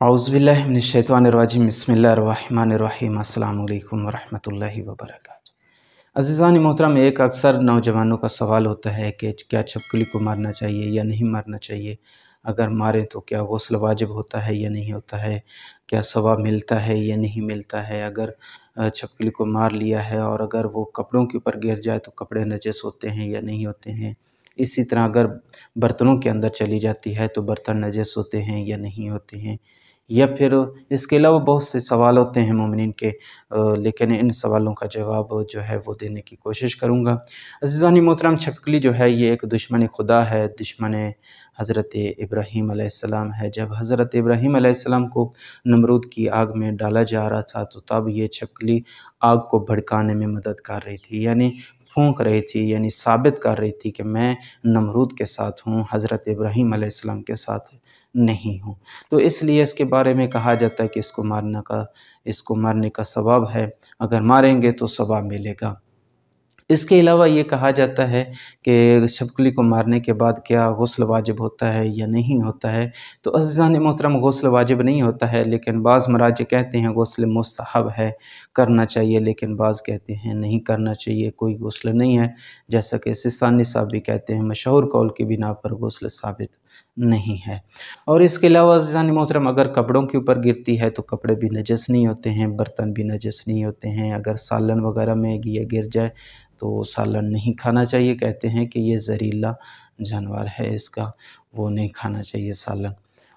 औज़ुबिल्लाहि मिनश्शैतानिर्रजीम बिस्मिल्लाहिर्रहमानिर्रहीम अस्सलामु अलैकुम वरहमतुल्लाहि वबरकातुहू। अज़ीज़ान मोहतरम, एक अक्सर नौजवानों का सवाल होता है कि क्या छिपकली को मारना चाहिए या नहीं मारना चाहिए? अगर मारें तो क्या गुस्ल वाजिब होता है या नहीं होता है? क्या सवाब मिलता है या नहीं मिलता है? अगर छिपकली को मार लिया है और अगर वो कपड़ों के ऊपर गिर जाए तो कपड़े नजस होते हैं या नहीं होते हैं? इसी तरह अगर बर्तनों के अंदर चली जाती है तो बर्तन नजस होते हैं या नहीं होते हैं? या फिर इसके अलावा बहुत से सवाल होते हैं मोमिनीन के, लेकिन इन सवालों का जवाब जो है वो देने की कोशिश करूँगा। अज़ीज़ान मोहतरम, छिपकली जो है ये एक दुश्मन खुदा है, दुश्मन हज़रत इब्राहीम अलैहिस्सलाम है। जब हज़रत इब्राहीम अलैहिस्सलाम को नमरूद की आग में डाला जा रहा था तो तब ये छिपकली आग को भड़काने में मदद कर रही थी, यानी फूंक रही थी, यानी साबित कर रही थी कि मैं नमरूद के साथ हूँ, हज़रत इब्राहीम अलैहिस्सलाम के साथ नहीं हूँ। तो इसलिए इसके बारे में कहा जाता है कि इसको मारने का सवाब है, अगर मारेंगे तो सवाब मिलेगा। इसके अलावा ये कहा जाता है कि छिपकली को मारने के बाद क्या गुस्ल वाजिब होता है या नहीं होता है? तो अज़ीज़ान मोहतरम, गुस्ल वाजिब नहीं होता है, लेकिन बाज़ मराजिह कहते हैं गुस्ल मुस्तहब है, करना चाहिए, लेकिन बाज़ कहते हैं नहीं करना चाहिए, कोई गुस्ल नहीं है। जैसा कि सिस्तानी साहब भी कहते हैं, मशहूर कौल की बिना पर गुस्ल साबित नहीं है। और इसके अलावा अज़ीज़ान मोहतरम, अगर कपड़ों के ऊपर गिरती है तो कपड़े भी नजस नहीं होते हैं, बर्तन भी नजस नहीं होते हैं। अगर सालन वगैरह में ये गिर जाए तो सालन नहीं खाना चाहिए, कहते हैं कि ये ज़हरीला जानवर है, इसका वो नहीं खाना चाहिए सालन।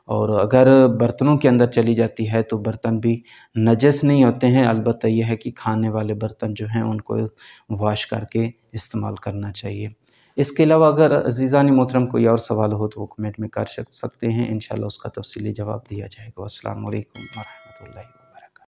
और अगर बर्तनों के अंदर चली जाती है तो बर्तन भी नजस नहीं होते हैं, अलबत्ता ये है कि खाने वाले बर्तन जो हैं उनको वॉश करके इस्तेमाल करना चाहिए। इसके अलावा अगर अज़ीज़ान मोहतरम कोई और सवाल हो तो वो कमेंट में कर सकते हैं, इंशाअल्लाह उसका तफ़सीली जवाब दिया जाएगा। अस्सलामु अलैकुम वरहमतुल्लाह।